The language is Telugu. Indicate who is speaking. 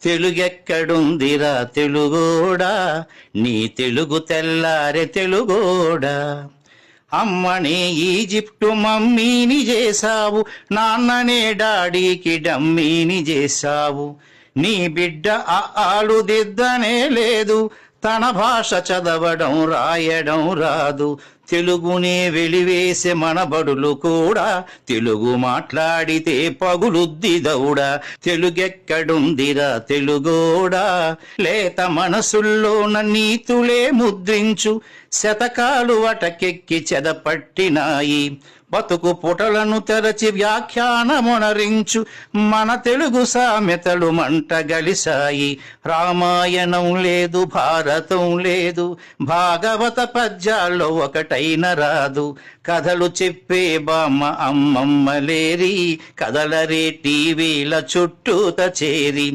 Speaker 1: తెలుగెక్కడుందిరా తెలుగోడా, నీ తెలుగు తెల్లారె తెలుగోడా. అమ్మనే ఈజిప్టు మమ్మీని చేశావు, నాన్ననే డాడీకి డమ్మీని చేశావు. నీ బిడ్డ ఆలు దిద్దనే లేదు, తన భాష చదవడం రాయడం రాదు. తెలుగునే వెలివేసే మన బడులు కూడా తెలుగు మాట్లాడితే పగులుద్ది దౌడా. తెలుగెక్కడుందిరా తెలుగోడా, లేత మనసుల్లోన నీతులే ముద్రించు, శతకాలు వటకెక్కి చెదపట్టినాయి. బతుకు పుటలను తెరచి వ్యాఖ్యానమునరించు, మన తెలుగు సామెతలు మంట గలిసాయి. రామాయణం లేదు, భారతం లేదు, భాగవత పద్యాల్లో ఒకటైన రాదు. కథలు చెప్పే బామ్మ అమ్మమ్మ లేరి, కథలరే టీవీల చుట్టూత చేరి.